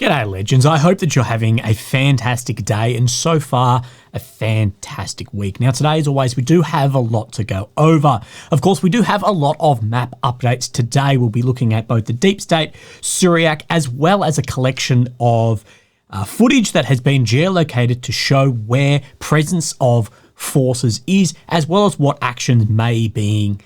G'day legends, I hope that you're having a fantastic day and so far a fantastic week. Now today, as always, we do have a lot to go over. Of course, we do have a lot of map updates today. We'll be looking at both the Deep State, Syriac, as well as a collection of footage that has been geolocated to show where presence of forces is, as well as what actions may be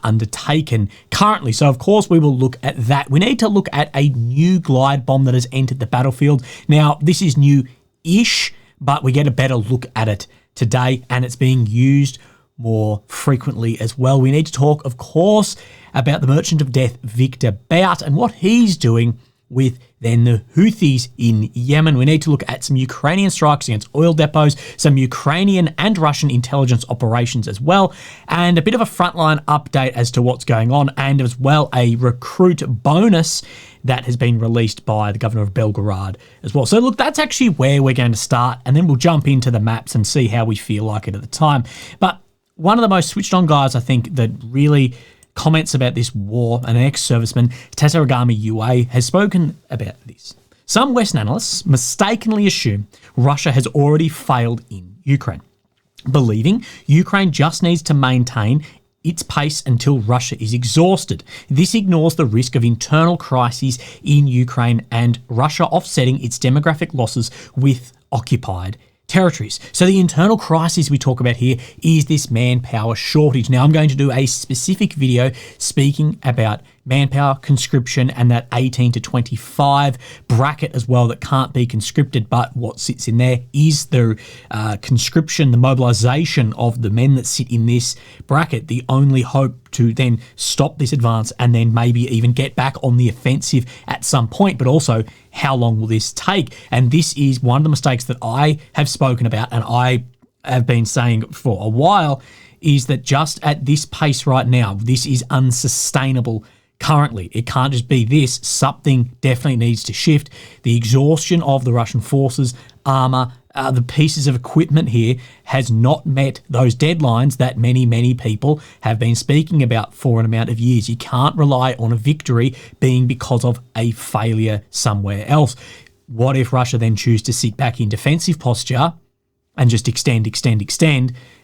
undertaken currently. So of course we will look at that. We need to look at a new glide bomb that has entered the battlefield. Now this is new-ish, but we get a better look at it today and it's being used more frequently as well. We need to talk, of course, about the Merchant of Death, Victor Bout, and what he's doing with then the Houthis in Yemen. We need to look at some Ukrainian strikes against oil depots, some Ukrainian and Russian intelligence operations as well, and a bit of a frontline update as to what's going on, and as well a recruit bonus that has been released by the governor of Belgorod as well. So look, that's actually where we're going to start, and then we'll jump into the maps and see how we feel like it at the time. But one of the most switched on guys, I think, that really comments about this war, an ex-serviceman, Tataragami UA, has spoken about this. Some Western analysts mistakenly assume Russia has already failed in Ukraine, believing Ukraine just needs to maintain its pace until Russia is exhausted. This ignores the risk of internal crises in Ukraine and Russia offsetting its demographic losses with occupied territories. So the internal crisis we talk about here is this manpower shortage. Now I'm going to do a specific video speaking about manpower, conscription, and that 18 to 25 bracket as well that can't be conscripted, but what sits in there is the conscription, the mobilization of the men that sit in this bracket, the only hope to then stop this advance and then maybe even get back on the offensive at some point, but also how long will this take? And this is one of the mistakes that I have spoken about and I have been saying for a while, is that just at this pace right now, this is unsustainable. Currently, it can't just be this. Something definitely needs to shift. The exhaustion of the Russian forces, armor, the pieces of equipment here has not met those deadlines that many people have been speaking about for an amount of years. You can't rely on a victory being because of a failure somewhere else. What if Russia then choose to sit back in defensive posture and just extend?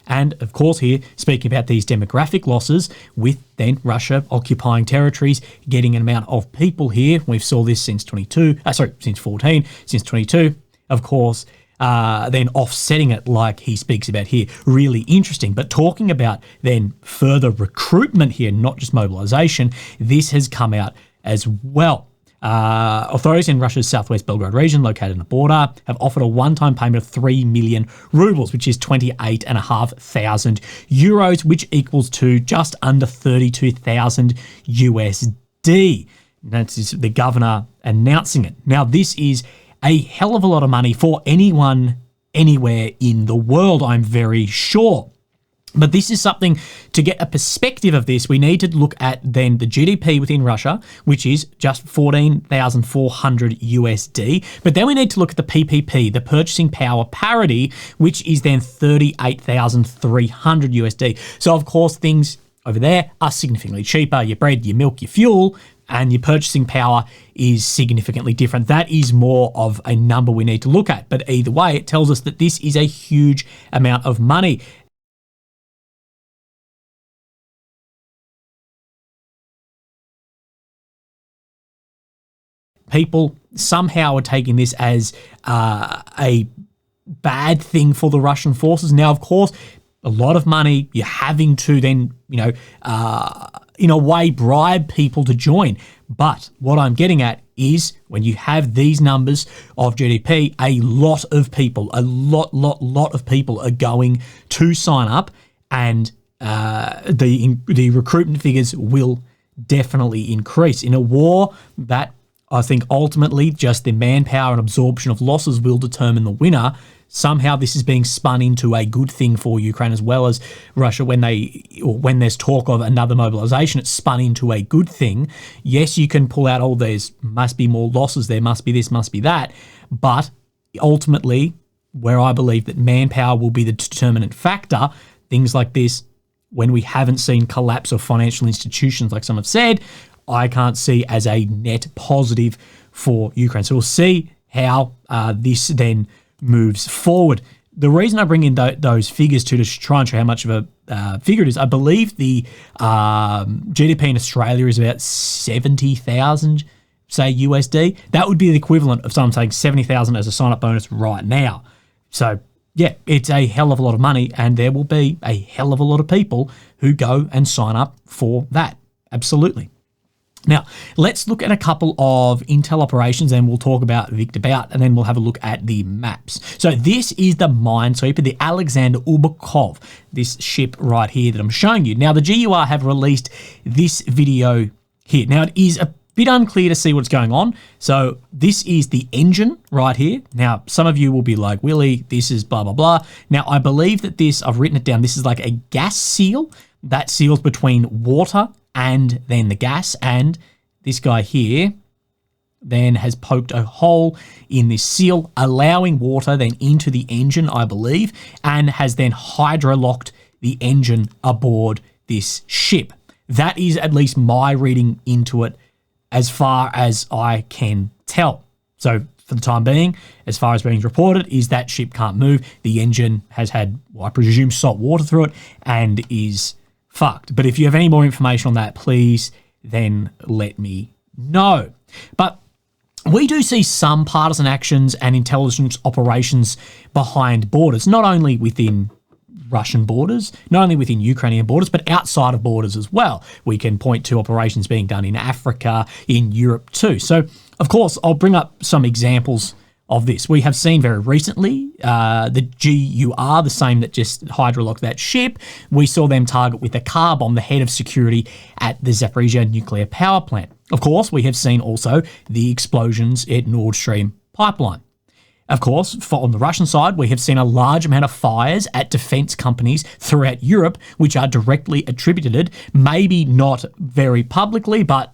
And of course here, speaking about these demographic losses with then Russia occupying territories, getting an amount of people here. We've saw this since 14, since 22, of course, then offsetting it like he speaks about here. Really interesting. But talking about then further recruitment here, not just mobilization, this has come out as well. Authorities in Russia's southwest Belgorod region, located on the border, have offered a one-time payment of 3 million rubles, which is 28,500 euros, which equals to just under 32,000 USD. That's the governor announcing it. Now, this is a hell of a lot of money for anyone, anywhere in the world, I'm very sure. But this is something, to get a perspective of this, we need to look at then the GDP within Russia, which is just 14,400 USD. But then we need to look at the PPP, the purchasing power parity, which is then 38,300 USD. So of course, things over there are significantly cheaper. Your bread, your milk, your fuel, and your purchasing power is significantly different. That is more of a number we need to look at. But either way, it tells us that this is a huge amount of money. People somehow are taking this as a bad thing for the Russian forces. Now, of course, a lot of money, you're having to then, in a way, bribe people to join. But what I'm getting at is when you have these numbers of GDP, a lot of people, a lot of people are going to sign up, and the recruitment figures will definitely increase. In a war that I think ultimately just the manpower and absorption of losses will determine the winner, somehow this is being spun into a good thing for Ukraine as well as Russia. When there's talk of another mobilization, it's spun into a good thing. Yes, you can pull out, there's must be more losses, there must be this, must be that. But ultimately, where I believe that manpower will be the determinant factor, things like this, when we haven't seen collapse of financial institutions like some have said, I can't see as a net positive for Ukraine. So we'll see how this then moves forward. The reason I bring in those figures to try and show how much of a figure it is, I believe the GDP in Australia is about 70,000, say USD. That would be the equivalent of someone saying 70,000 as a sign-up bonus right now. So yeah, it's a hell of a lot of money, and there will be a hell of a lot of people who go and sign up for that. Absolutely. Now, let's look at a couple of intel operations, and we'll talk about Victor Bout, and then we'll have a look at the maps. So this is the Minesweeper, the Alexander Ubakov, this ship right here that I'm showing you. Now, the GUR have released this video here. Now, it is a bit unclear to see what's going on. So this is the engine right here. Now, some of you will be like, Willie, this is blah, blah, blah. Now, I believe that this, I've written it down, this is like a gas seal that seals between water and then the gas, and this guy here then has poked a hole in this seal, allowing water then into the engine, I believe, and has then hydrolocked the engine aboard this ship. That is at least my reading into it as far as I can tell. So for the time being, as far as being reported, is that ship can't move. The engine has had, well, I presume, salt water through it and is fucked. But if you have any more information on that, please then let me know. But we do see some partisan actions and intelligence operations behind borders, not only within Russian borders, not only within Ukrainian borders, but outside of borders as well. We can point to operations being done in Africa, in Europe too. So, of course, I'll bring up some examples of this. We have seen very recently the GUR, the same that just hydrolocked that ship. We saw them target with a car bomb the head of security at the Zaporizhzhia nuclear power plant. Of course, we have seen also the explosions at Nord Stream pipeline. Of course, on the Russian side, we have seen a large amount of fires at defence companies throughout Europe, which are directly attributed, maybe not very publicly, but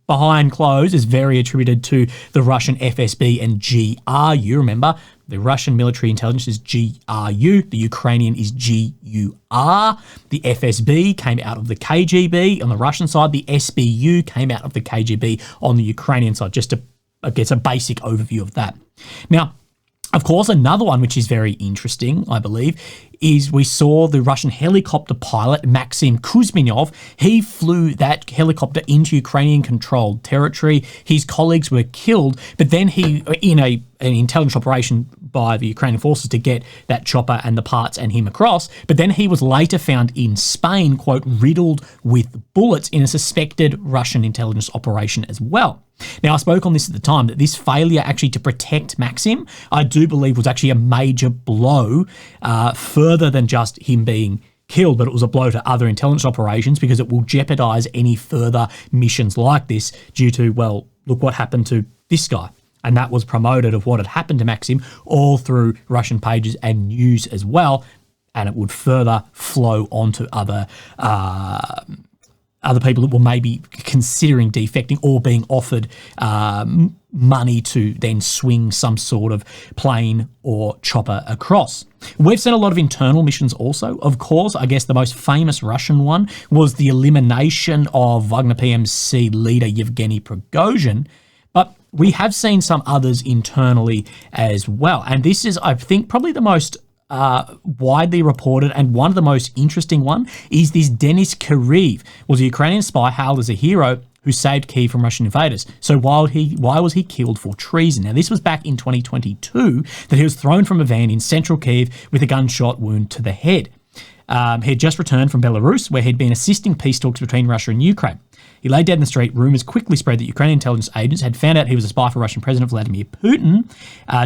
behind closed is very attributed to the Russian FSB and GRU. Remember, the Russian military intelligence is GRU, the Ukrainian is GUR. The FSB came out of the KGB on the Russian side. The SBU came out of the KGB on the Ukrainian side, just to get a basic overview of that. Now, of course, another one which is very interesting, I believe, is we saw the Russian helicopter pilot, Maxim Kuzminov. He flew that helicopter into Ukrainian-controlled territory. His colleagues were killed, but then he, in an intelligence operation by the Ukrainian forces to get that chopper and the parts and him across, but then he was later found in Spain, quote, riddled with bullets in a suspected Russian intelligence operation as well. Now, I spoke on this at the time, that this failure actually to protect Maxim, I do believe was actually a major blow, further than just him being killed, but it was a blow to other intelligence operations because it will jeopardize any further missions like this due to, well, look what happened to this guy. And that was promoted of what had happened to Maxim all through Russian pages and news as well, and it would further flow onto other people that were maybe considering defecting or being offered money to then swing some sort of plane or chopper across. We've seen a lot of internal missions also. Of course, I guess the most famous Russian one was the elimination of Wagner PMC leader Yevgeny Prigozhin, but we have seen some others internally as well. And this is, I think, probably the most widely reported and one of the most interesting one is this Denis Kiriv was a Ukrainian spy hailed as a hero who saved Kyiv from Russian invaders. So why was he killed for treason? Now, this was back in 2022 that he was thrown from a van in central Kyiv with a gunshot wound to the head. He had just returned from Belarus, where he'd been assisting peace talks between Russia and Ukraine. He lay dead in the street. Rumours quickly spread that Ukrainian intelligence agents had found out he was a spy for Russian President Vladimir Putin.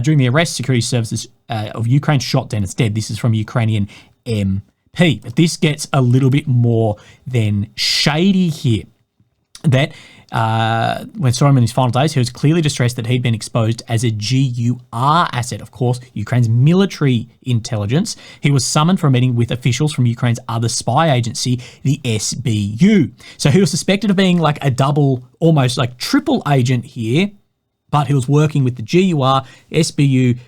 During the arrest, security services of Ukraine shot Denis dead. This is from Ukrainian MP. But this gets a little bit more than shady here. That when saw him in his final days, he was clearly distressed that he'd been exposed as a GUR asset, of course, Ukraine's military intelligence. He was summoned for a meeting with officials from Ukraine's other spy agency, the SBU. So he was suspected of being like a double, almost like triple agent here, but he was working with the GUR, SBU,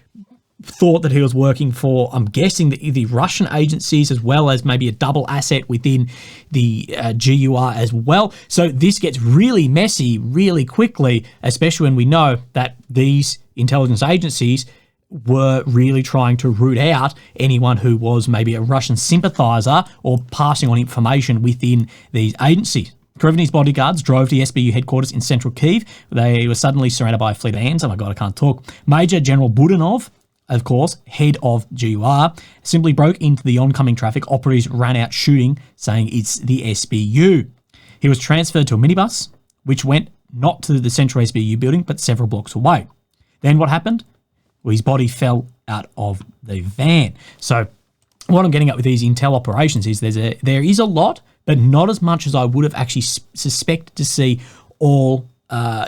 thought that he was working for, I'm guessing, the Russian agencies, as well as maybe a double asset within the GUR as well. So this gets really messy really quickly, especially when we know that these intelligence agencies were really trying to root out anyone who was maybe a Russian sympathizer or passing on information within these agencies. Krivny's bodyguards drove to the SBU headquarters in central Kyiv. They were suddenly surrounded by a fleet of ants. Oh my God, I can't talk. Major General Budanov, of course, head of GUR, simply broke into the oncoming traffic. Operatives ran out shooting, saying it's the SBU. He was transferred to a minibus, which went not to the central SBU building, but several blocks away. Then what happened? Well, his body fell out of the van. So what I'm getting at with these intel operations is there is a lot, but not as much as I would have actually suspected to see all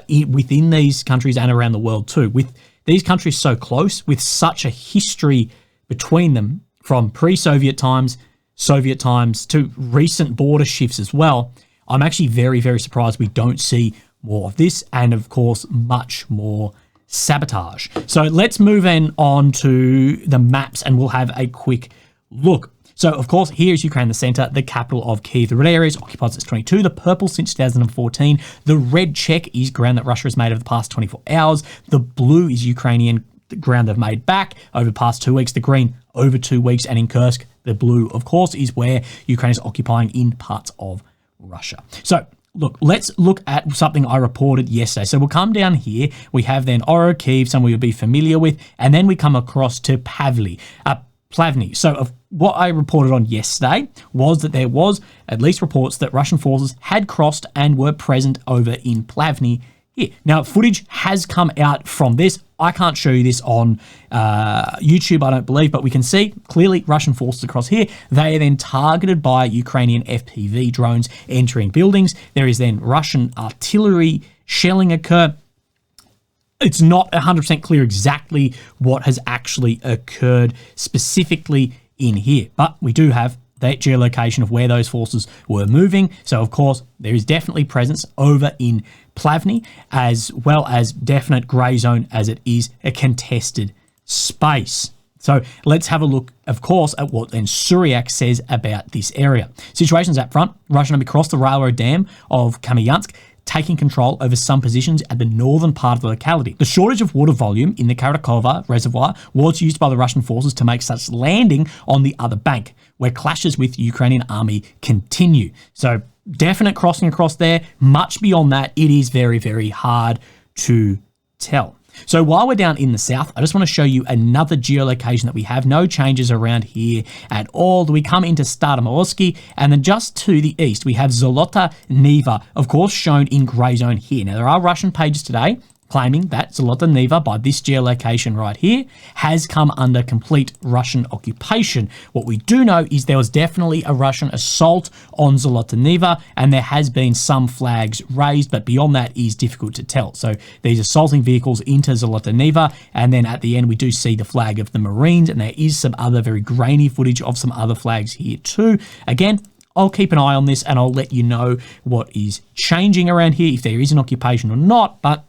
within these countries and around the world too. With these countries so close, with such a history between them from pre-Soviet times, Soviet times to recent border shifts as well, I'm actually very, very surprised we don't see more of this and, of course, much more sabotage. So let's move on to the maps and we'll have a quick look. So, of course, here is Ukraine, the centre, the capital of Kyiv. The red area is occupied since 22, the purple since 2014. The red check is ground that Russia has made over the past 24 hours. The blue is Ukrainian ground they've made back over the past 2 weeks. The green over 2 weeks. And in Kursk, the blue, of course, is where Ukraine is occupying in parts of Russia. So, look, let's look at something I reported yesterday. So we'll come down here. We have then Oro, Kyiv, some you'll be familiar with. And then we come across to Plavny. So what I reported on yesterday was that there was at least reports that Russian forces had crossed and were present over in Plavny here. Now, footage has come out from this. I can't show you this on YouTube, I don't believe, but we can see clearly Russian forces across here. They are then targeted by Ukrainian FPV drones entering buildings. There is then Russian artillery shelling occur. It's not 100% clear exactly what has actually occurred specifically in here, but we do have that geolocation of where those forces were moving. So, of course, there is definitely presence over in Plavny, as well as definite grey zone as it is a contested space. So let's have a look, of course, at what then Suryak says about this area. Situations up front, Russian Army crossed the railroad dam of Kamyansk, taking control over some positions at the northern part of the locality. The shortage of water volume in the Karakova reservoir was used by the Russian forces to make such landing on the other bank, where clashes with Ukrainian army continue. So definite crossing across there. Much beyond that, it is very, very hard to tell. So while we're down in the south, I just want to show you another geolocation that we have. No changes around here at all. We come into Staromorsky, and then just to the east, we have Zolota Niva, of course, shown in grey zone here. Now, there are Russian pages today claiming that Zolota Niva, by this geolocation right here, has come under complete Russian occupation. What we do know is there was definitely a Russian assault on Zolota Niva, and there has been some flags raised, but beyond that is difficult to tell. So these assaulting vehicles into Zolota Niva, and then at the end we do see the flag of the Marines, and there is some other very grainy footage of some other flags here too. Again, I'll keep an eye on this and I'll let you know what is changing around here, if there is an occupation or not, but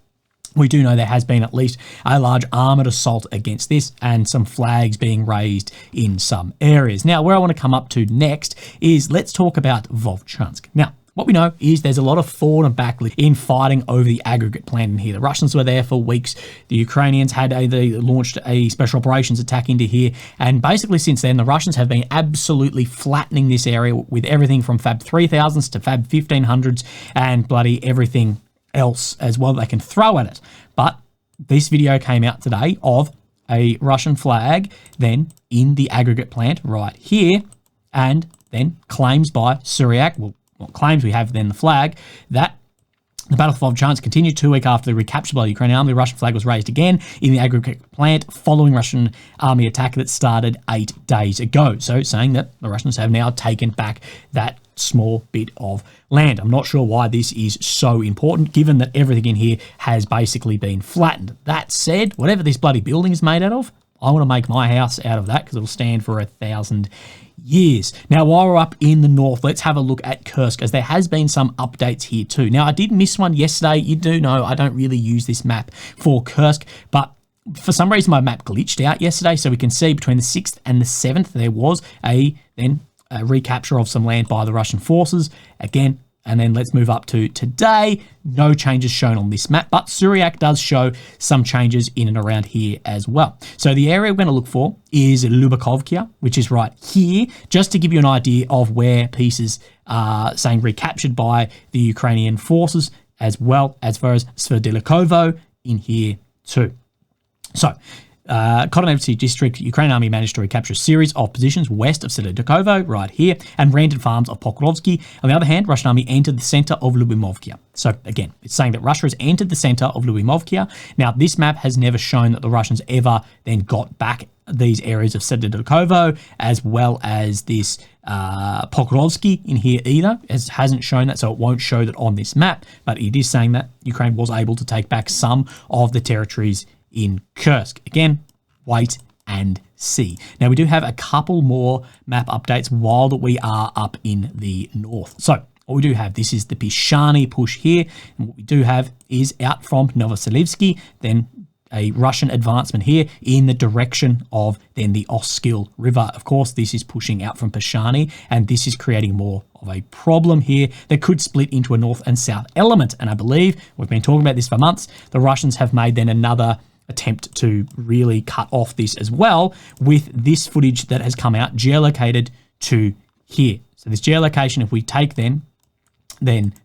we do know there has been at least a large armoured assault against this and some flags being raised in some areas. Now, where I want to come up to next is let's talk about Vovchansk. Now, what we know is there's a lot of forward and backlink in fighting over the aggregate plant in here. The Russians were there for weeks. The Ukrainians they launched a special operations attack into here. And basically since then, the Russians have been absolutely flattening this area with everything from Fab 3000s to Fab 1500s and bloody everything else as well they can throw at it. But this video came out today of a Russian flag then in the aggregate plant right here, and then claims by Suryak, well, what claims we have then the flag, that the Battle of Vovchansk continued 2 weeks after the recapture by the Ukrainian army. The Russian flag was raised again in the aggregate plant following Russian army attack that started 8 days ago. So saying that the Russians have now taken back that small bit of land. I'm not sure why this is so important, given that everything in here has basically been flattened. That said, whatever this bloody building is made out of, I want to make my house out of that because it'll stand for 1,000 years. Now, while we're up in the north, let's have a look at Kursk, as there has been some updates here too. Now, I did miss one yesterday. You do know I don't really use this map for Kursk, but for some reason my map glitched out yesterday, so we can see between the 6th and the 7th there was a recapture of some land by the Russian forces. Again, And then let's move up to today. No changes shown on this map, but Suryak does show some changes in and around here as well. So the area we're going to look for is Lubakovka, which is right here, just to give you an idea of where pieces are saying recaptured by the Ukrainian forces, as well as far as Sverdlikovo in here too. So, Kotonevsky District, Ukrainian Army managed to recapture a series of positions west of Sverdlikovo, right here, and rented farms of Pokrovsk. On the other hand, Russian Army entered the center of Lyubimovka. So again, it's saying that Russia has entered the center of Lyubimovka. Now, this map has never shown that the Russians ever then got back these areas of Sverdlikovo, as well as this Pokrovsk in here either. It hasn't shown that, so it won't show that on this map, but it is saying that Ukraine was able to take back some of the territories in Kursk. Again, wait and see. Now, we do have a couple more map updates while that we are up in the north. So what we do have, this is the Pishani push here. And what we do have is out from Novoselivsky, then a Russian advancement here in the direction of then the Oskil River. Of course, this is pushing out from Pishani, and this is creating more of a problem here that could split into a north and south element. And I believe, we've been talking about this for months, the Russians have made then another attempt to really cut off this as well with this footage that has come out geolocated to here. So this geolocation, if we take then,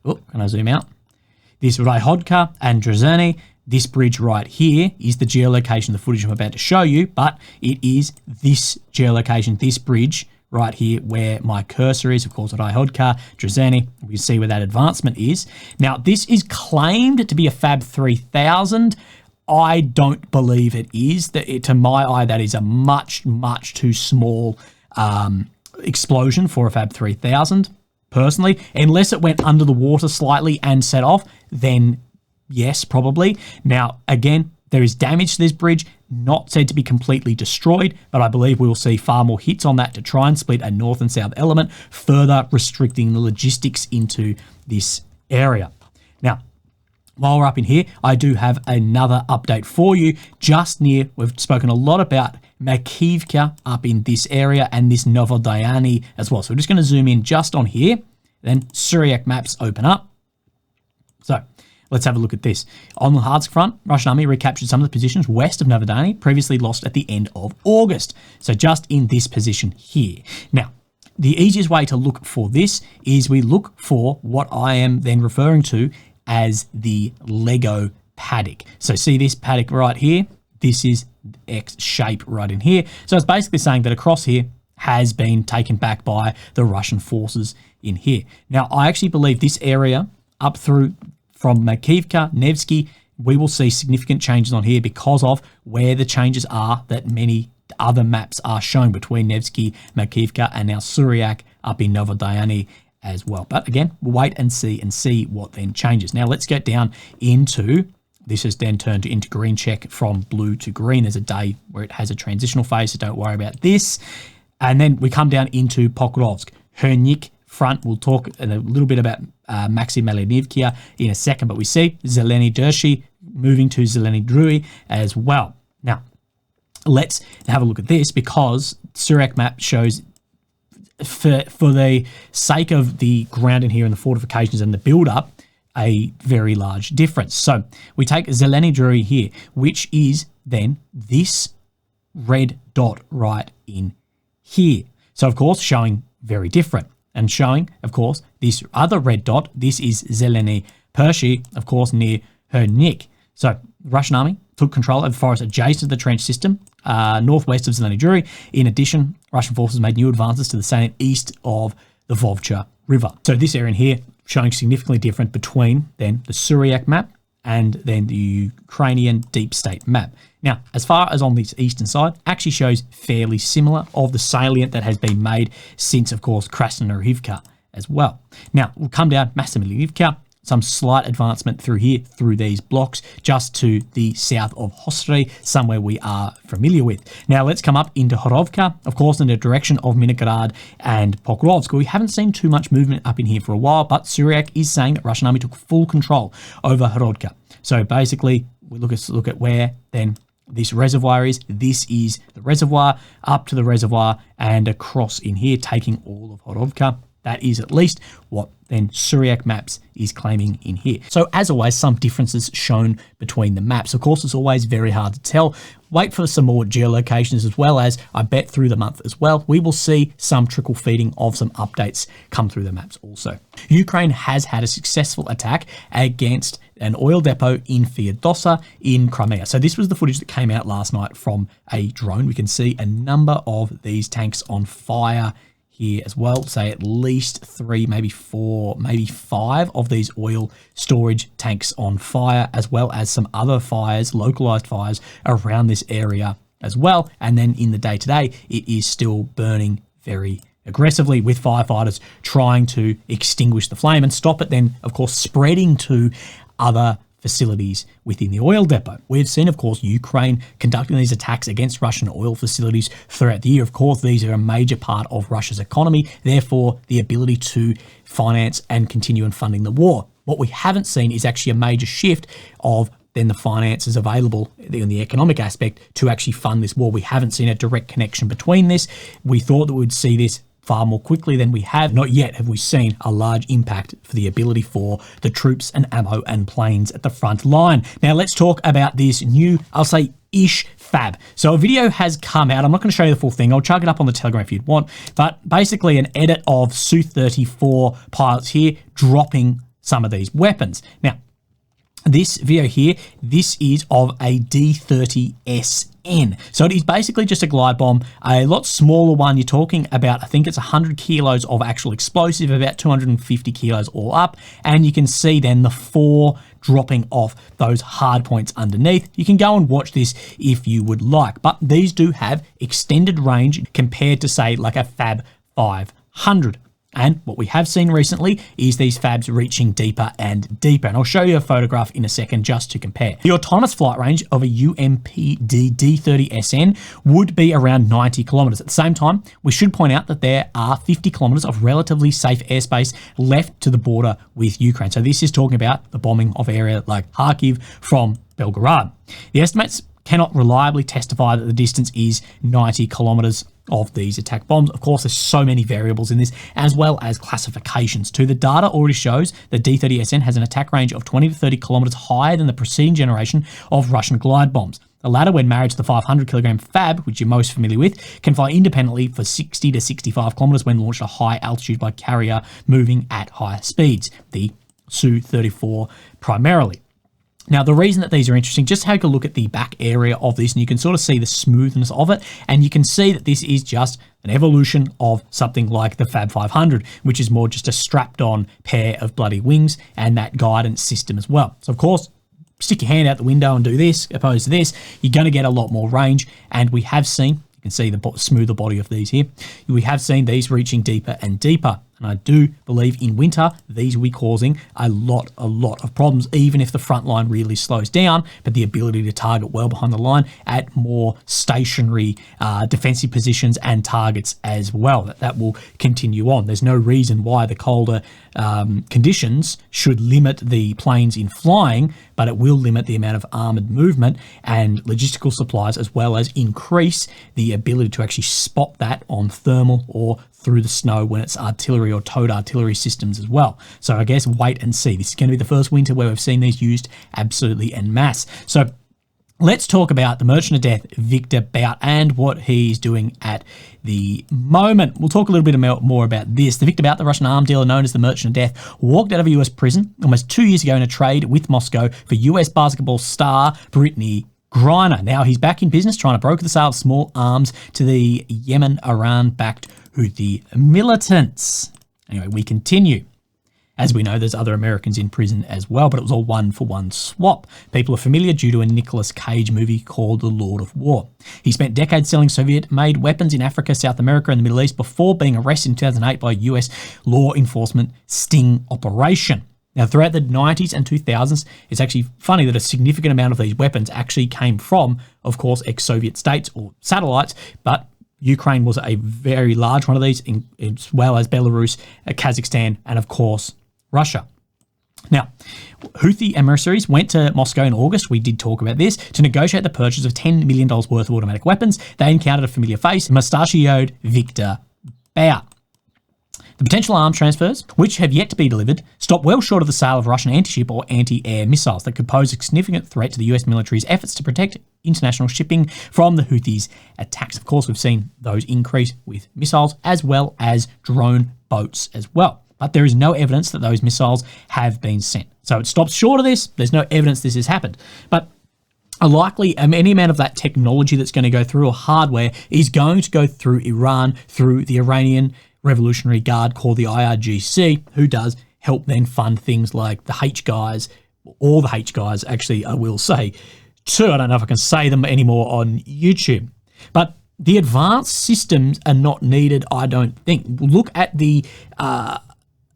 oh, can I zoom out? This Raihodka and Drzerny, this bridge right here is the geolocation, the footage I'm about to show you, but it is this geolocation, this bridge right here where my cursor is, of course, Raihodka, Drzerny. We see where that advancement is. Now, this is claimed to be a Fab 3000. I don't believe it is. To my eye, that is a much, much too small explosion for a Fab 3000, personally. Unless it went under the water slightly and set off, then yes, probably. Now, again, there is damage to this bridge, not said to be completely destroyed, but I believe we will see far more hits on that to try and split a north and south element, further restricting the logistics into this area. Now, while we're up in here, I do have another update for you. Just near, we've spoken a lot about Makivka up in this area and this Novodayani as well. So we're just going to zoom in just on here. Then Suryak maps open up. So let's have a look at this. On the Luhansk front, Russian Army recaptured some of the positions west of Novodayani, previously lost at the end of August. So just in this position here. Now, the easiest way to look for this is we look for what I am then referring to as the Lego paddock. So see this paddock right here? This is X shape right in here. So it's basically saying that across here has been taken back by the Russian forces in here. Now, I actually believe this area up through from Makivka, Nevsky, we will see significant changes on here because of where the changes are that many other maps are shown between Nevsky, Makivka, and now Suryak up in Novodayani as well. But again, we'll wait and see what then changes. Now let's get down into, this has then turned into green check from blue to green. There's a day where it has a transitional phase, so don't worry about this. And then we come down into Pokrovsk. Hernik front, we'll talk a little bit about Maxim Malinivkia in a second, but we see Zeleny Dershi moving to Zeleny Drui as well. Now, let's have a look at this because Suryak map shows for the sake of the ground in here and the fortifications and the build-up, a very large difference. So we take Zeleny Drui here, which is then this red dot right in here. So, of course, showing very different. And showing, of course, this other red dot, this is Zeleny Pershi, of course, near Hernik. So Russian Army took control of the forest adjacent to the trench system, northwest of Zeleny Drui. In addition, Russian forces made new advances to the salient east of the Vovcha River. So this area in here showing significantly different between then the Suryak map and then the Ukrainian deep state map. Now, as far as on this eastern side, actually shows fairly similar of the salient that has been made since, of course, Krasnohorivka as well. Now, we'll come down Massimilyivka, some slight advancement through here, through these blocks, just to the south of Hostry, somewhere we are familiar with. Now, let's come up into Horovka, of course, in the direction of Minigrad and Pokrovsk. We haven't seen too much movement up in here for a while, but Suryak is saying that Russian Army took full control over Horovka. So basically, we look at where then this reservoir is. This is the reservoir, up to the reservoir and across in here, taking all of Horovka. That is at least what than Syriac Maps is claiming in here. So as always, some differences shown between the maps. Of course, it's always very hard to tell. Wait for some more geolocations, as well as, I bet through the month as well, we will see some trickle feeding of some updates come through the maps also. Ukraine has had a successful attack against an oil depot in Feodosia in Crimea. So this was the footage that came out last night from a drone. We can see a number of these tanks on fire here as well. Say at least 3, maybe 4, maybe 5 of these oil storage tanks on fire, as well as some other fires, localized fires around this area as well. And then in the day-to-day, it is still burning very aggressively, with firefighters trying to extinguish the flame and stop it then, of course, spreading to other facilities within the oil depot. We've seen, of course, Ukraine conducting these attacks against Russian oil facilities throughout the year. Of course, these are a major part of Russia's economy, therefore the ability to finance and continue in funding the war. What we haven't seen is actually a major shift of then the finances available in the economic aspect to actually fund this war. We haven't seen a direct connection between this. We thought that we'd see this far more quickly than we have. Not yet have we seen a large impact for the ability for the troops and ammo and planes at the front line. Now let's talk about this new, I'll say, ish fab. So a video has come out. I'm not going to show you the full thing. I'll chuck it up on the Telegram if you'd want. But basically an edit of Su-34 pilots here dropping some of these weapons. Now, this video here, this is of a D-30SN. So it is basically just a glide bomb, a lot smaller one. You're talking about, I think it's 100 kilos of actual explosive, about 250 kilos all up. And you can see then the 4 dropping off those hard points underneath. You can go and watch this if you would like, but these do have extended range compared to, say, like a Fab 500. And what we have seen recently is these fabs reaching deeper and deeper. And I'll show you a photograph in a second just to compare. The autonomous flight range of a UMPD D30SN would be around 90 kilometers. At the same time, we should point out that there are 50 kilometers of relatively safe airspace left to the border with Ukraine. So this is talking about the bombing of area like Kharkiv from Belgorod. The estimates cannot reliably testify that the distance is 90 kilometers of these attack bombs. Of course, there's so many variables in this, as well as classifications too. The data already shows that D30SN has an attack range of 20 to 30 kilometers higher than the preceding generation of Russian glide bombs. The latter, when married to the 500 kilogram Fab, which you're most familiar with, can fly independently for 60 to 65 kilometers when launched at a high altitude by carrier moving at higher speeds. The Su-34 primarily. Now, the reason that these are interesting, just take a look at the back area of this and you can sort of see the smoothness of it. And you can see that this is just an evolution of something like the Fab 500, which is more just a strapped on pair of bloody wings and that guidance system as well. So of course, stick your hand out the window and do this, opposed to this, you're going to get a lot more range. And we have seen, you can see the smoother body of these here. We have seen these reaching deeper and deeper. And I do believe in winter, these will be causing a lot of problems, even if the front line really slows down, but the ability to target well behind the line at more stationary defensive positions and targets as well. That will continue on. There's no reason why the colder conditions should limit the planes in flying, but it will limit the amount of armored movement and logistical supplies, as well as increase the ability to actually spot that on thermal or through the snow when it's artillery or towed artillery systems as well. So I guess wait and see. This is going to be the first winter where we've seen these used absolutely en masse. So let's talk about the Merchant of Death, Victor Bout, and what he's doing at the moment. We'll talk a little bit more about this. The Victor Bout, the Russian arms dealer known as the Merchant of Death, walked out of a US prison almost 2 years ago in a trade with Moscow for US basketball star Brittany Griner. Now he's back in business trying to broker the sale of small arms to the Yemen-Iran-backed Houthi militants. Anyway, we continue. As we know, there's other Americans in prison as well, but it was all one-for-one swap. People are familiar due to a Nicolas Cage movie called The Lord of War. He spent decades selling Soviet-made weapons in Africa, South America, and the Middle East before being arrested in 2008 by a US law enforcement sting operation. Now, throughout the 90s and 2000s, it's actually funny that a significant amount of these weapons actually came from, of course, ex-Soviet states or satellites, but Ukraine was a very large one of these, as well as Belarus, Kazakhstan, and of course, Russia. Now, Houthi emissaries went to Moscow in August, we did talk about this, to negotiate the purchase of $10 million worth of automatic weapons. They encountered a familiar face, mustachioed Victor Bout. The potential arms transfers, which have yet to be delivered, stop well short of the sale of Russian anti-ship or anti-air missiles that could pose a significant threat to the US military's efforts to protect international shipping from the Houthis' attacks. Of course, we've seen those increase with missiles as well as drone boats as well. But there is no evidence that those missiles have been sent. So it stops short of this. There's no evidence this has happened. But any amount of that technology that's going to go through, or hardware, is going to go through Iran, through the Iranian Revolutionary Guard called the IRGC, who does help then fund things like the H guys, all the H guys, actually, I will say, too. I don't know if I can say them anymore on YouTube. But the advanced systems are not needed, I don't think. Look at the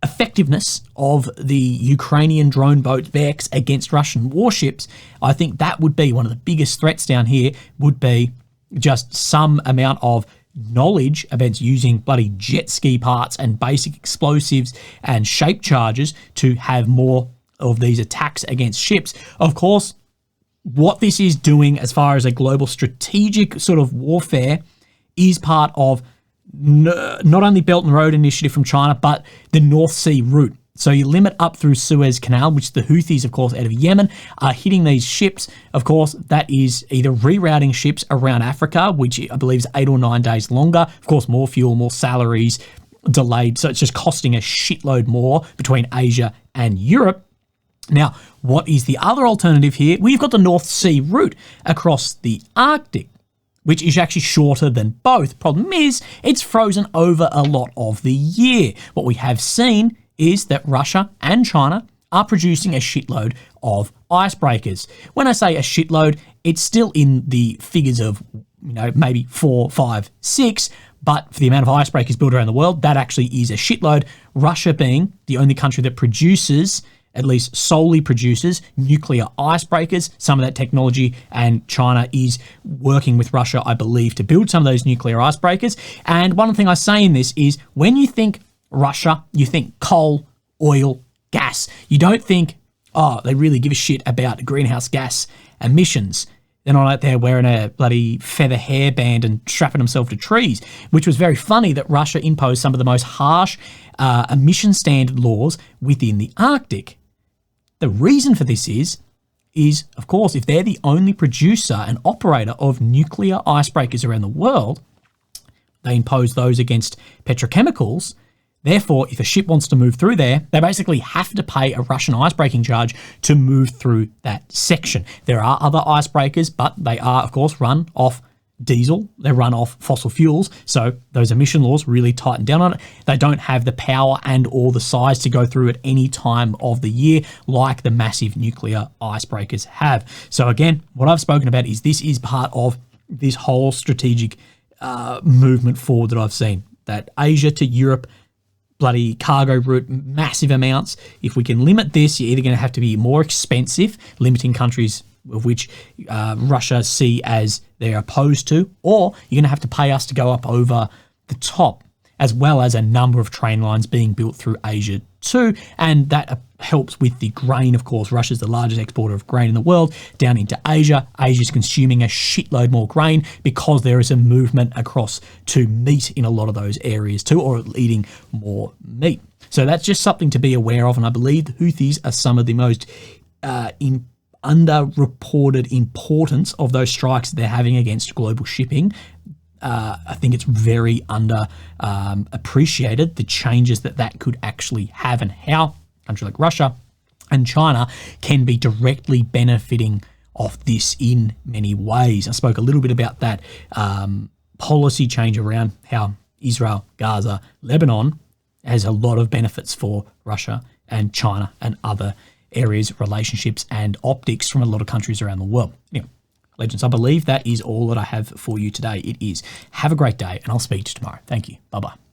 effectiveness of the Ukrainian drone boat Vex against Russian warships. I think that would be one of the biggest threats down here, would be just some amount of knowledge about using bloody jet ski parts and basic explosives and shape charges to have more of these attacks against ships. Of course, what this is doing as far as a global strategic sort of warfare is part of not only Belt and Road Initiative from China, but the North Sea route. So you limit up through Suez Canal, which the Houthis, of course, out of Yemen, are hitting these ships. Of course, that is either rerouting ships around Africa, which I believe is 8 or 9 days longer. Of course, more fuel, more salaries, delayed. So it's just costing a shitload more between Asia and Europe. Now, what is the other alternative here? We've got the North Sea route across the Arctic, which is actually shorter than both. Problem is, it's frozen over a lot of the year. What we have seen is that Russia and China are producing a shitload of icebreakers. When I say a shitload, it's still in the figures of, maybe 4, 5, 6, but for the amount of icebreakers built around the world, that actually is a shitload. Russia being the only country that produces, at least solely produces, nuclear icebreakers, some of that technology, and China is working with Russia, I believe, to build some of those nuclear icebreakers. And one thing I say in this is, when you think Russia, you think coal, oil, gas. You don't think, oh, they really give a shit about greenhouse gas emissions. They're not out there wearing a bloody feather hairband and strapping themselves to trees, which was very funny that Russia imposed some of the most harsh emission standard laws within the Arctic. The reason for this is, of course, if they're the only producer and operator of nuclear icebreakers around the world, they impose those against petrochemicals. Therefore, if a ship wants to move through there, they basically have to pay a Russian icebreaking charge to move through that section. There are other icebreakers, but they are, of course, run off diesel. They run off fossil fuels. So those emission laws really tighten down on it. They don't have the power and or the size to go through at any time of the year like the massive nuclear icebreakers have. So again, what I've spoken about is this is part of this whole strategic movement forward that I've seen. That Asia to Europe, bloody cargo route, massive amounts. If we can limit this, you're either going to have to be more expensive, limiting countries of which Russia see as they're opposed to, or you're going to have to pay us to go up over the top, as well as a number of train lines being built through Asia too. And that helps with the grain, of course. Russia's the largest exporter of grain in the world down into Asia. Asia's consuming a shitload more grain because there is a movement across to meat in a lot of those areas too, or eating more meat. So that's just something to be aware of. And I believe the Houthis are some of the most underreported importance of those strikes they're having against global shipping. I think it's very appreciated, the changes that could actually have, and how a country like Russia and China can be directly benefiting off this in many ways. I spoke a little bit about that policy change around how Israel, Gaza, Lebanon has a lot of benefits for Russia and China and other areas, relationships and optics from a lot of countries around the world. Anyway, legends, I believe that is all that I have for you today. It is. Have a great day, and I'll speak to you tomorrow. Thank you. Bye-bye.